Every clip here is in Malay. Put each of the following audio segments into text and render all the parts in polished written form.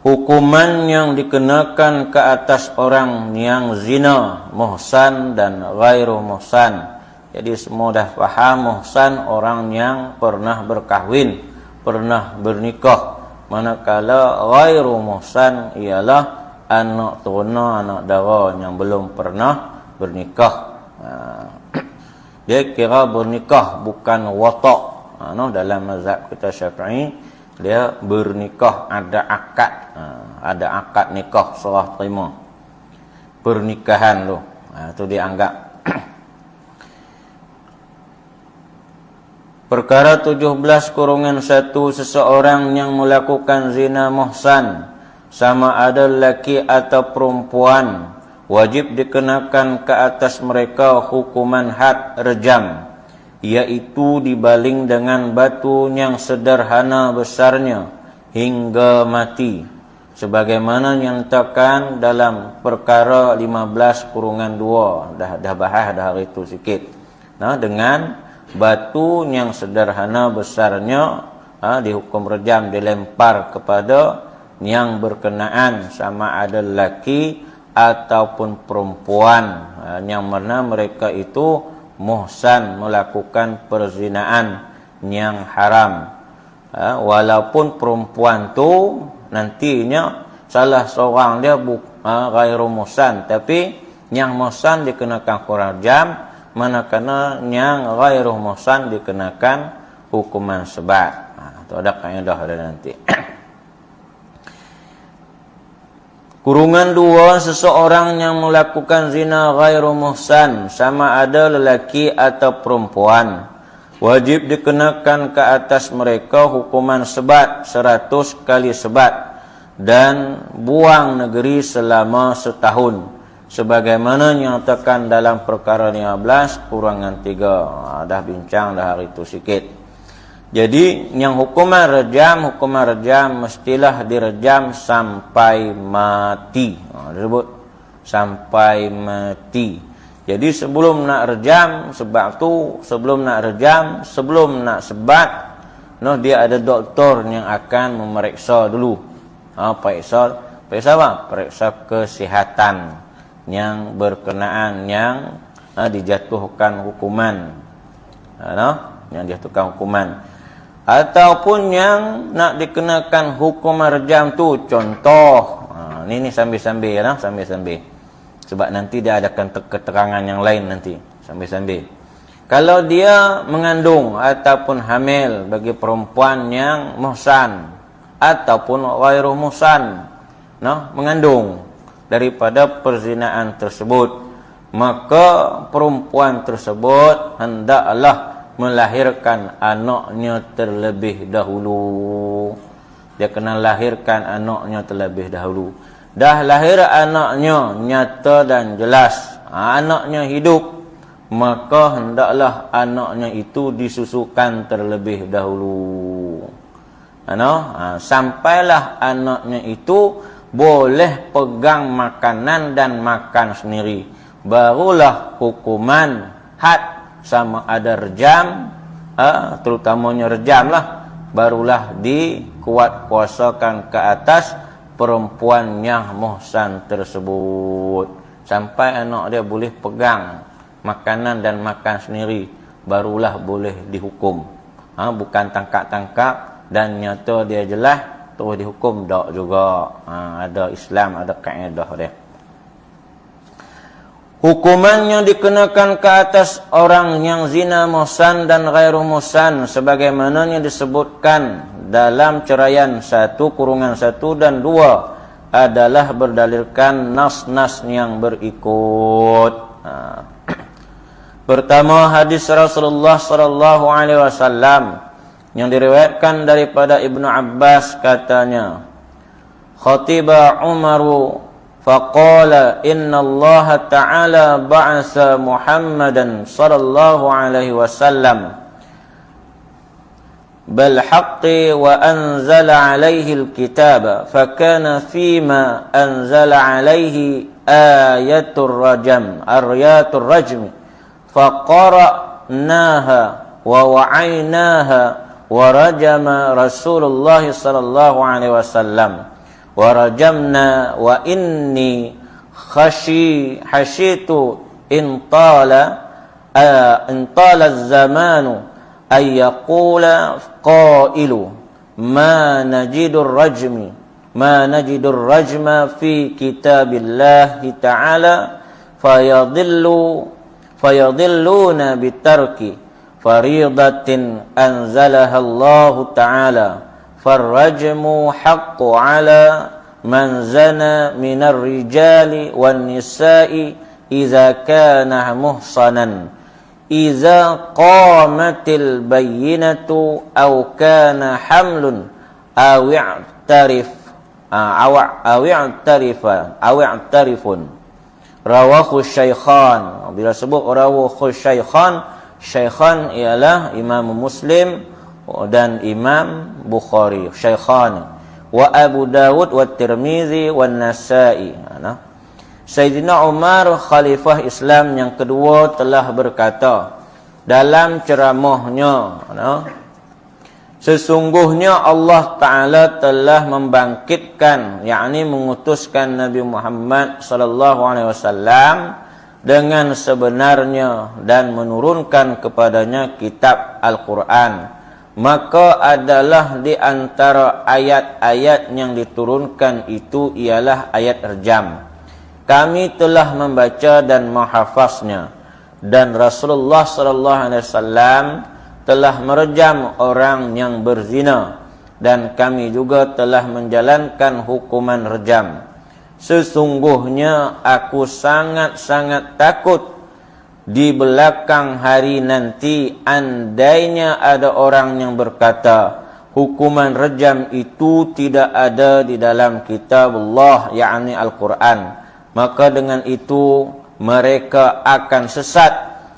hukuman yang dikenakan ke atas orang yang zina, muhsan dan ghairu muhsan. Jadi semua dah faham, muhsan orang yang pernah berkahwin, pernah bernikah. Manakala ghairu muhsan ialah anak teruna, anak dara yang belum pernah bernikah. Dia kira bernikah bukan watak. Dalam mazhab kita Syafi'i, dia bernikah, ada akad. Ada akad nikah, serah terima. Pernikahan tu. Itu dianggap. Perkara 17-1, seseorang yang melakukan zina muhsan, sama ada lelaki atau perempuan, wajib dikenakan ke atas mereka hukuman had rejam, iaitu dibaling dengan batu yang sederhana besarnya hingga mati, sebagaimana yang dinyatakan dalam perkara 15-2. Dah bahas dah hari itu sikit. Dengan batu yang sederhana besarnya dihukum rejam, dilempar kepada yang berkenaan, sama ada lelaki ataupun perempuan yang mana mereka itu muhsan, melakukan perzinaan yang haram. Walaupun perempuan tu nantinya salah seorang dia ghairu muhsan, tapi yang muhsan dikenakan hukuman rejam, manakala yang ghairu muhsan dikenakan hukuman sebat. Itu ada kaedah ada nanti. Kurungan 2, seseorang yang melakukan zina ghairu muhsan, sama ada lelaki atau perempuan, wajib dikenakan ke atas mereka hukuman sebat 100 kali sebat dan buang negeri selama setahun, sebagaimana dinyatakan dalam perkara 15-3. Dah bincang dah hari itu sikit. Jadi yang hukuman rejam mestilah direjam sampai mati. Disebut sampai mati. Jadi sebelum nak rejam, sebab tu sebelum nak rejam, sebelum nak sebat, dia ada doktor yang akan memeriksa dulu. Periksa apa? Periksa kesihatan yang berkenaan, yang dijatuhkan hukuman. Yang dijatuhkan hukuman. Ataupun yang nak dikenakan hukuman rejam tu, contoh. Ini sambil-sambil sambil-sambil. Sebab nanti dia adakan keterangan yang lain nanti, sambil-sambil. Kalau dia mengandung ataupun hamil bagi perempuan yang muhsan ataupun ghairu muhsan, mengandung daripada perzinaan tersebut, maka perempuan tersebut hendaklah melahirkan anaknya terlebih dahulu. Dia kena lahirkan anaknya terlebih dahulu. Dah lahir anaknya nyata dan jelas, anaknya hidup, maka hendaklah anaknya itu disusukan terlebih dahulu. Sampailah anaknya itu boleh pegang makanan dan makan sendiri, barulah hukuman had, sama ada rejam, terutamanya rejam lah, barulah dikuat kuasakan ke atas perempuan yang muhsan tersebut, sampai anak dia boleh pegang makanan dan makan sendiri, barulah boleh dihukum. Bukan tangkap-tangkap dan nyata dia jelas terus dihukum, tak juga. Ada Islam, ada kaedah dia. Hukumannya dikenakan ke atas orang yang zina muhsan dan ghairu muhsan, sebagaimana yang disebutkan dalam ceraian 1-1 dan 2 adalah berdalilkan nas-nas yang berikut. Pertama, hadis Rasulullah sallallahu alaihi wasallam yang diriwayatkan daripada Ibnu Abbas, katanya, khatiba Umaru faqala inna Allah ta'ala ba'asa Muhammadan sallallahu alaihi wasallam bal haqqi wa anzala alaihi alkitab fakana fima anzala alaihi ayatul rajm faqara'naha wa wa'aynaha wa rajama Rasulullah sallallahu alaihi wasallam wa rajamna wa inni khashitu in tala az-zamanu ay yaqula qailu ma najidur rajma fi kitabillahi ta'ala fayadilluna bitarki faridatin anzalaha Allah ta'ala farrajmu haqqu ala man zana minar rijali wan nisa'i idza kana muhsanan idza qamatil bayyinatu aw kana hamlun aw i'tarifun rawahu syaikhan. Bila sebut rawahu syaikhan ialah Imam Muslim dan Imam Bukhari, syaikhan, wa Abu Dawud wa Tirmizi wa Nasa'i. Sayyidina Umar khalifah Islam yang kedua telah berkata dalam ceramahnya, sesungguhnya Allah Ta'ala telah membangkitkan, yakni mengutuskan Nabi Muhammad sallallahu alaihi wasallam dengan sebenarnya dan menurunkan kepadanya kitab Al-Quran. Maka adalah di antara ayat-ayat yang diturunkan itu ialah ayat rejam. Kami telah membaca dan menghafaznya, dan Rasulullah sallallahu alaihi wasallam telah merejam orang yang berzina, dan kami juga telah menjalankan hukuman rejam. Sesungguhnya aku sangat-sangat takut di belakang hari nanti andainya ada orang yang berkata hukuman rejam itu tidak ada di dalam kitab Allah, yakni Al-Quran. Maka dengan itu mereka akan sesat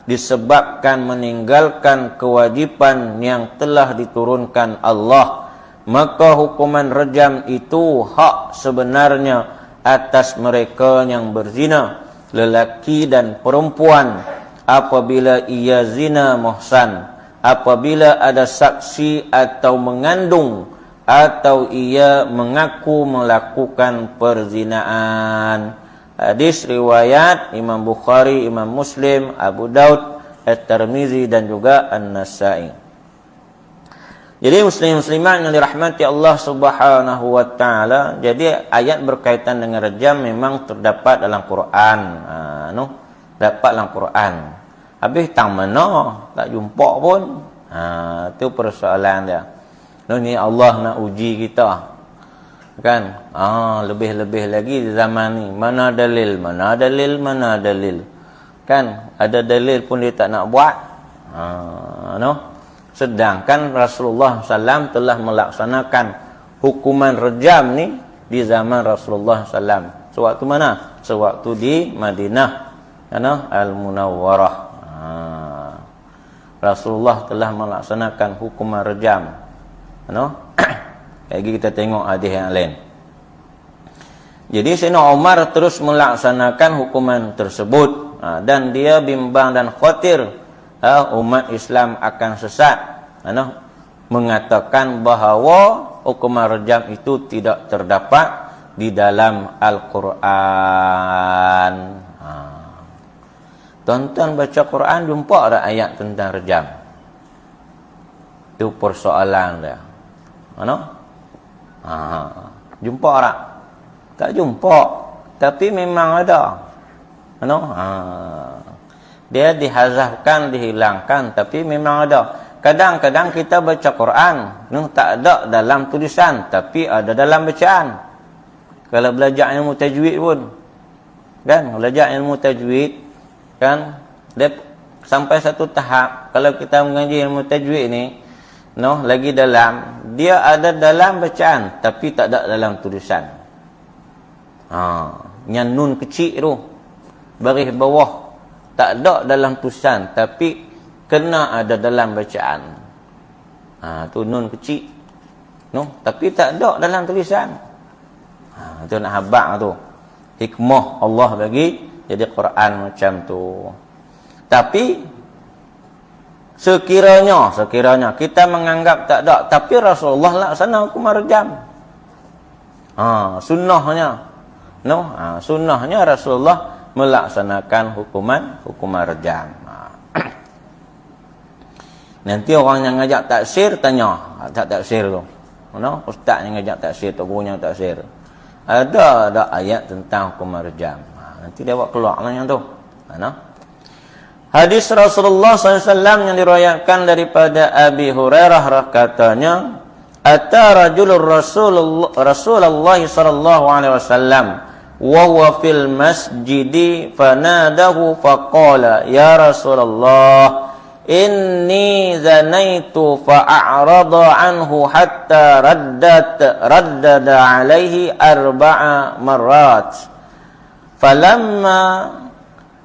disebabkan meninggalkan kewajiban yang telah diturunkan Allah. Maka hukuman rejam itu hak sebenarnya atas mereka yang berzina, lelaki dan perempuan, apabila ia zina muhsan, apabila ada saksi atau mengandung, atau ia mengaku melakukan perzinaan. Hadis riwayat Imam Bukhari, Imam Muslim, Abu Daud, At-Tirmizi dan juga An-Nasa'i. Jadi muslim-muslimat yang dirahmati Allah Subhanahu wa taala, jadi ayat berkaitan dengan rejam memang terdapat dalam Quran. Dapat dalam Quran. Habis tang mana tak jumpa pun. Itu persoalan dia. Ni Allah nak uji kita. Kan? Lebih-lebih lagi di zaman ni. Mana dalil? Kan? Ada dalil pun dia tak nak buat. Sedangkan Rasulullah SAW telah melaksanakan hukuman rejam ni di zaman Rasulullah SAW. Sewaktu mana? Sewaktu di Madinah, Al-Munawwarah. Rasulullah telah melaksanakan hukuman rejam. Lagi kita tengok hadis yang lain. Jadi Sayyidina Umar terus melaksanakan hukuman tersebut, dan dia bimbang dan khawatir umat Islam akan sesat, mengatakan bahawa hukuman rejam itu tidak terdapat di dalam Al-Quran. Tuan-tuan baca Quran jumpa ada ayat tentang rejam? Itu persoalan dia. Jumpa tak? Tak jumpa. Tapi memang ada. Dia dihazafkan, dihilangkan, tapi memang ada. Kadang-kadang kita baca Quran, tak ada dalam tulisan, tapi ada dalam bacaan. Kalau belajar ilmu tajwid pun, kan? Belajar ilmu tajwid, kan? Dia sampai satu tahap, kalau kita mengaji ilmu tajwid ni, lagi dalam, dia ada dalam bacaan, tapi tak ada dalam tulisan. Yang nun kecil tu, baris bawah, tak ada dalam tulisan, tapi kena ada dalam bacaan. Tu nun kecil, tapi tak ada dalam tulisan. Itu nak habaq tu. Hikmah Allah bagi jadi Quran macam tu. Tapi sekiranya kita menganggap tak ada, tapi Rasulullah laksana hukuman rejam. Sunnahnya. Sunnahnya Rasulullah melaksanakan hukuman rejam. Nanti orang yang ngajak taksir tanya, taksir tu. Ustaz yang ngajak taksir tu, guru yang taksir. Ada ayat tentang hukuman rejam. Nanti dia buat keluar lah yang tu. Hadis Rasulullah SAW yang diriwayatkan daripada Abi Hurairah katanya, ata rajulur Rasulullah sallallahu alaihi wasallam wa huwa fil masjidi fanadahu faqala ya Rasulullah inni zanaitu fa'arada anhu hatta raddada alaihi arba'a marrat falamma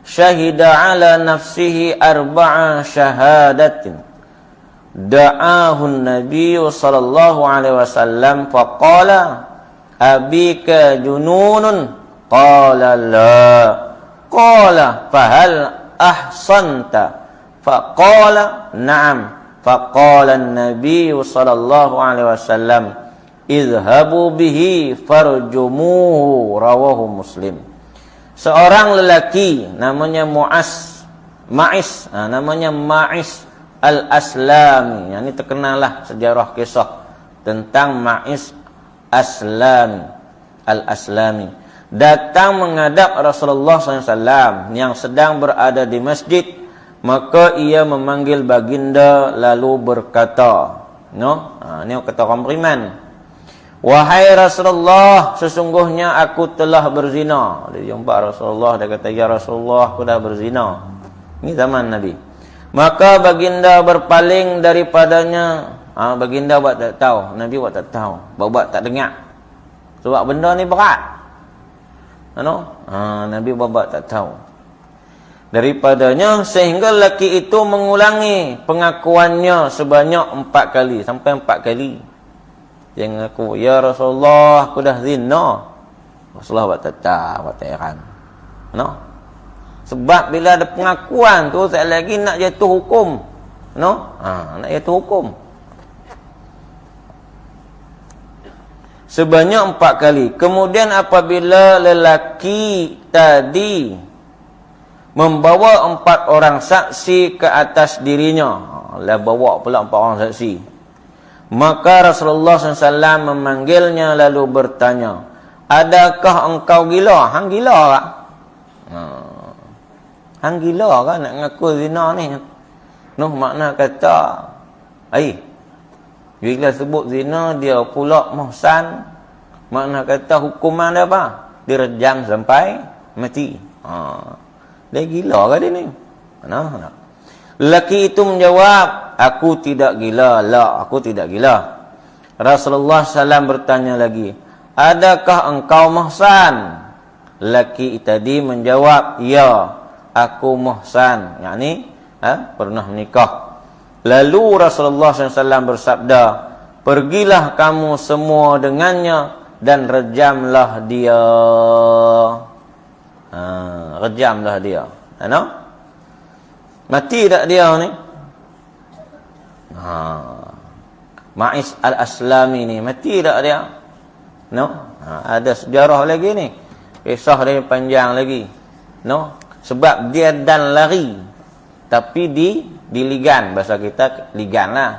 syahida ala nafsihi arba'a syahadatin da'ahu Nabi sallallahu alaihi wasallam faqala abika jununun qala la qala fahal ahsanta faqala na'am faqala Nabi sallallahu alaihi wasallam idhabu bihi farjumuhu rawahu Muslim. Seorang lelaki namanya Ma'is Al-Aslami. Yang ini terkenallah sejarah kisah tentang Ma'is Al-Aslami. Datang menghadap Rasulullah SAW yang sedang berada di masjid. Maka ia memanggil baginda lalu berkata, ini kata orang beriman. Wahai Rasulullah, sesungguhnya aku telah berzina. Dia jumpa Rasulullah, dia kata, ya Rasulullah, aku dah berzina. Ini zaman Nabi. Maka baginda berpaling daripadanya. Baginda buat tak tahu, Nabi buat tak tahu, buat tak dengar. Sebab benda ni berat. Nabi buat tak tahu. Daripadanya sehingga lelaki itu mengulangi pengakuannya sebanyak 4 kali, sampai 4 kali. Dia mengaku, ya Rasulullah, aku dah zina. Rasulullah buat tak tahu, buat tak heran. Sebab bila ada pengakuan tu, sekali lagi nak jatuh hukum. Nak jatuh hukum. Sebanyak 4 kali. Kemudian apabila lelaki tadi membawa 4 orang saksi ke atas dirinya, bawa pula 4 orang saksi, maka Rasulullah SAW memanggilnya lalu bertanya, adakah engkau gila? Hang gila tak? Hang gila kan nak ngaku zina ni? Makna kata, bila sebut zina dia pula muhsan, makna kata hukuman dia apa? Direjam sampai mati. Dia gila ke dia ni? Lelaki itu menjawab, aku tidak gila. La, aku tidak gila. Rasulullah SAW bertanya lagi, adakah engkau muhsan? Lelaki tadi menjawab, ya, aku muhsan. Yakni pernah menikah. Lalu Rasulullah SAW bersabda, pergilah kamu semua dengannya dan rejamlah dia. Rejamlah dia. Mati tak dia ni? Ma'is Al-Aslami ni mati tak dia? Ada sejarah lagi ni. Kisah dia panjang lagi. Sebab dia dan lari. Tapi diligan, bahasa kita ligan lah.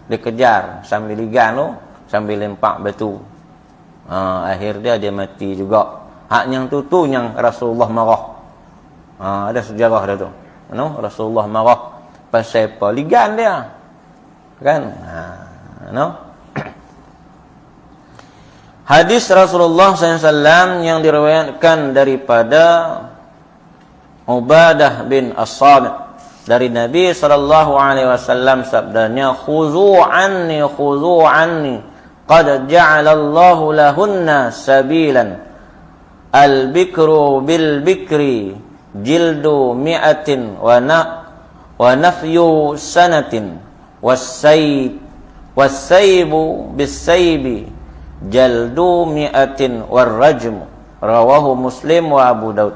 Dia kejar sambil ligan tu, sambil lempak batu. Akhir dia mati juga. Hak yang tu yang Rasulullah marah. Ada sejarah dia tu. Rasulullah marah pasal apa? Ligan dia. Kan? Hadis Rasulullah SAW yang diriwayatkan daripada Ubadah bin As-Samit dari Nabi SAW sabdanya, khuzu anni qad ja'alallahu lahunna sabilan al-bikru bil bikri jildu mi'atin wa nafyu sanatin wassaybu bis-saybi jaldu mi'atin warrajmu rawahu Muslim wa Abu Daud.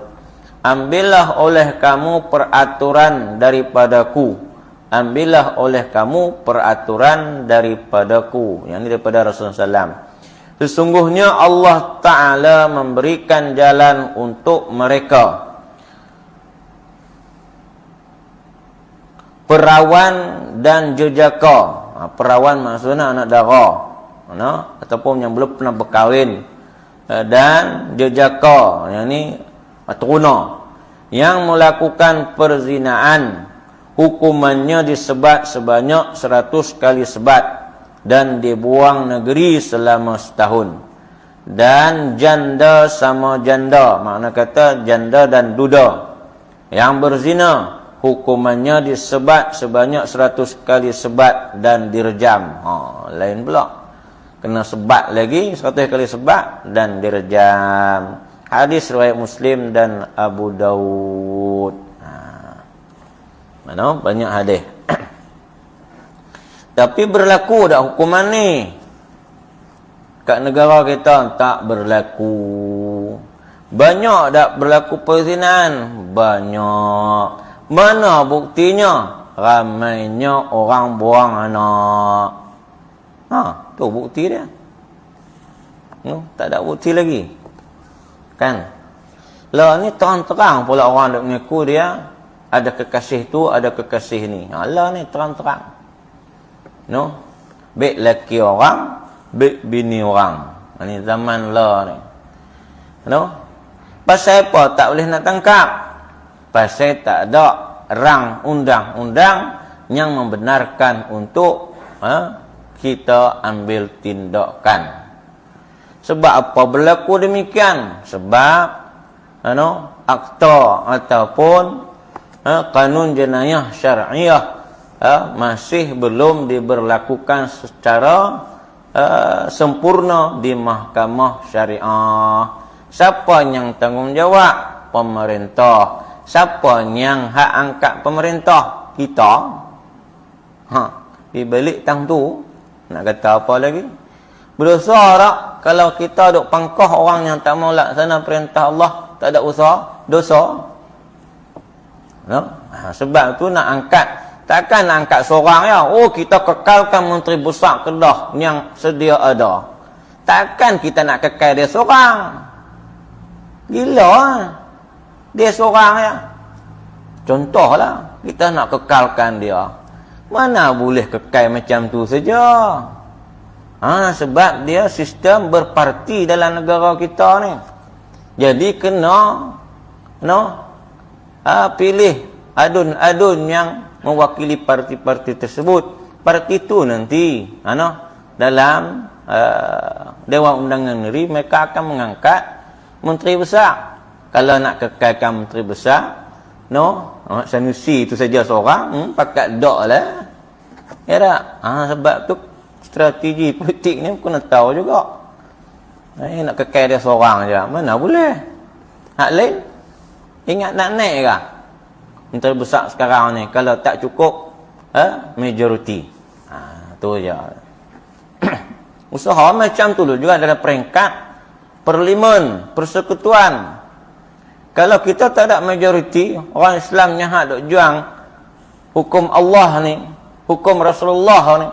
Ambillah oleh kamu peraturan daripadaku. Ambillah oleh kamu peraturan daripadaku. Yang ini daripada Rasulullah SAW. Sesungguhnya Allah Ta'ala memberikan jalan untuk mereka. Perawan dan jejaka. Perawan maksudnya anak dara, ataupun yang belum pernah berkahwin. Dan jejaka, yang ni teruna, yang melakukan perzinaan, hukumannya disebat sebanyak 100 kali sebat dan dibuang negeri selama setahun. Dan janda sama janda, makna kata janda dan duda yang berzina, hukumannya disebat sebanyak 100 kali sebat dan direjam. Lain pula, kena sebat lagi 100 kali sebat dan direjam. Hadis riwayat Muslim dan Abu Daud. Mana banyak hadis. Tapi berlaku dak hukuman ni? Kat negara kita tak berlaku. Banyak dak berlaku perzinahan? Banyak. Mana buktinya? Ramainya orang buang anak. Tu bukti dia. Tak ada bukti lagi. Kan? Lah ni terang-terang pula orang duk mengaku dia ada kekasih tu, ada kekasih ni. Lah ni terang-terang. Baik laki orang, baik bini orang. Ni zaman lah ni. Pasal apa tak boleh nak tangkap? Pasal tak ada rang undang-undang yang membenarkan untuk kita ambil tindakan. Sebab apa berlaku demikian? Sebab akta ataupun kanun jenayah syar'iyah masih belum diberlakukan secara sempurna di mahkamah syariah. Siapa yang tanggungjawab? Pemerintah. Siapa yang hak angkat pemerintah? Kita. Di balik tang tu nak kata apa lagi? Berdosa tak kalau kita duk pangkah orang yang tak mau laksana perintah Allah, tak ada usaha, dosa. Sebab tu nak angkat, takkan nak angkat seorang ya. Kita kekalkan Menteri Besar Kedah yang sedia ada. Takkan kita nak kekal dia seorang. Gila. Dia seorang ya. Contohlah, kita nak kekalkan dia. Mana boleh kekal macam tu saja. Sebab dia sistem berparti dalam negara kita ni. Jadi kena pilih adun-adun yang mewakili parti-parti tersebut. Parti itu nanti dalam Dewan Undangan Negeri mereka akan mengangkat menteri besar. Kalau nak kekalkan menteri besar, Sanusi itu saja seorang, pakat dok lah. Ya tak? Sebab tu strategi politik ni kena tahu juga. Nak kekal dia seorang je, mana boleh. Hak lain, ingat nak naik ke? Menteri besar sekarang ni, kalau tak cukup majoriti. Tu je. Usaha macam tu juga dalam peringkat parlimen, persekutuan. Kalau kita tak ada majoriti, orang Islam yang hak duk juang hukum Allah ni, hukum Rasulullah ni,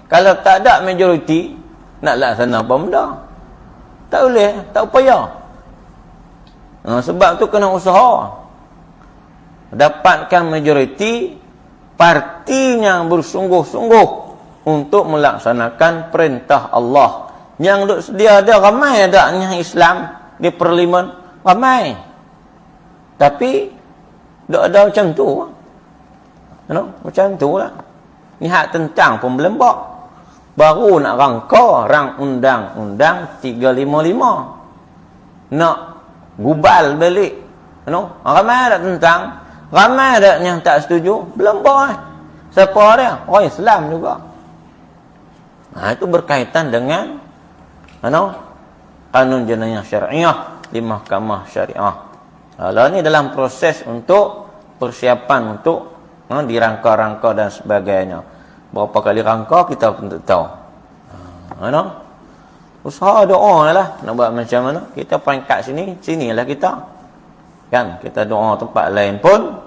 kalau tak ada majoriti, nak laksana apa benda? Tak boleh, tak upaya. Sebab tu kena usaha. Dapatkan majoriti, parti yang bersungguh-sungguh untuk melaksanakan perintah Allah. Yang duk sedia ada ramai adanya Islam di parlimen, ramai. Tapi duk ada macam tu. Macam tu lah. Ni hak tentang pun belembak. Baru nak rang undang-undang 355. Nak gubal balik. Ramai ada tentang, ramai ada yang tak setuju, belembak. Siapa dia? Orang Islam juga. Itu berkaitan dengan kanun jenayah syariah di mahkamah syariah. Kalau ni dalam proses untuk persiapan untuk dirangka-rangka dan sebagainya. Berapa kali rangka kita pun tak tahu. Usaha doa lah nak buat macam mana. Kita peringkat sinilah kita. Kan kita doa tempat lain pun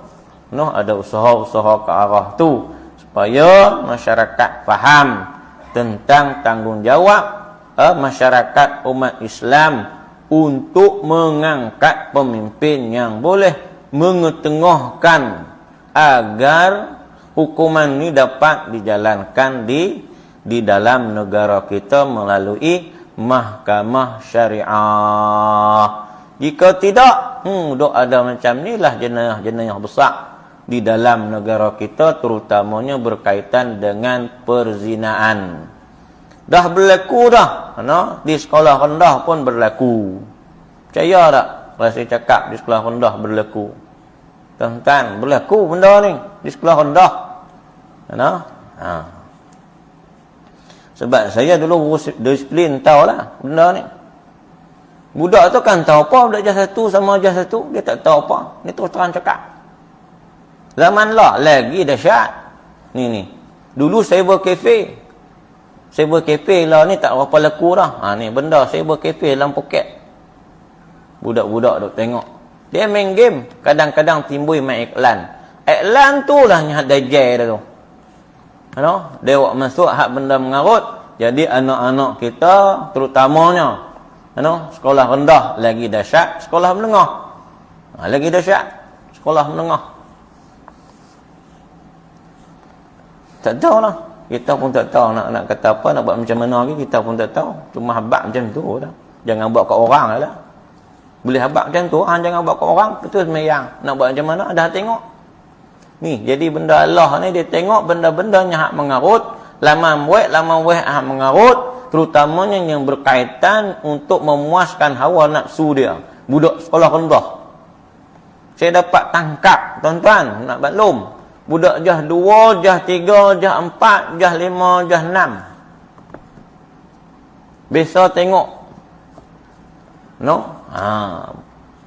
ada usaha-usaha ke arah tu supaya masyarakat faham tentang tanggungjawab masyarakat umat Islam untuk mengangkat pemimpin yang boleh mengetengahkan agar hukuman ini dapat dijalankan di dalam negara kita melalui mahkamah syariah. Jika tidak, dok ada macam ni lah jenayah-jenayah besar di dalam negara kita, terutamanya berkaitan dengan perzinaan. Dah berlaku dah, di sekolah rendah pun berlaku. Percaya tak? Kalau saya cakap di sekolah rendah berlaku. Tuan-tuan, berlaku benda ni di sekolah rendah. Sebab saya dulu disiplin, tahulah benda ni. Budak tu kan tahu apa budak jas satu sama jas satu, dia tak tahu apa. Ni terus terang cakap. Zaman lah lagi dahsyat. Ni. Dulu cyber cafe. Cyber cafe lah ni tak berapa laku dah. Ni benda cyber cafe dalam poket. Budak-budak duk tengok. Dia main game, kadang-kadang timbul main iklan. Iklan tu lah yang dajal dah tu. Dia buat masuk hak benda mengarut. Jadi anak-anak kita terutamanya sekolah rendah lagi dahsyat, sekolah menengah lagi dahsyat, sekolah menengah. Tak tahu lah. Kita pun tak tahu nak kata apa, nak buat macam mana lagi, kita pun tak tahu. Cuma habaq macam tu dah. Jangan buat kat orang lah. Boleh habaq macam tu, jangan buat kat orang, betul semayang. Nak buat macam mana, dah tengok. Ni, jadi benda Allah ni, dia tengok benda-benda yang hak mengarut, lama buat hak mengarut, terutamanya yang berkaitan untuk memuaskan hawa nafsu dia. Budak sekolah rendah. Saya dapat tangkap, tuan-tuan, nak maklum. Budak jah 2, jah 3, jah 4, jah 5, jah 6. Biasa tengok.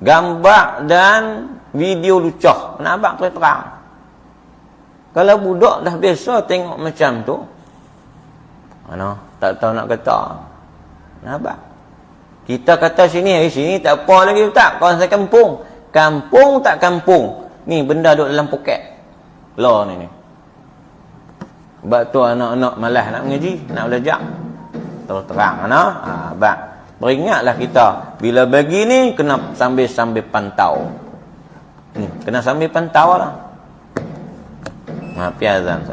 Gambar dan video lucah. Nak abang terang. Kalau budak dah biasa tengok macam tu, tak tahu nak kata. Nampak? Kita kata sini tak apa lagi tak. Kawasan kampung. Kampung tak kampung. Ni benda duduk dalam poket. Law ni. Sebab tu anak-anak malas nak mengaji, nak belajar. Terus terang. Beringatlah kita. Bila bagi ni, kena sambil-sambil pantau. Kena sambil pantau lah. Piazan.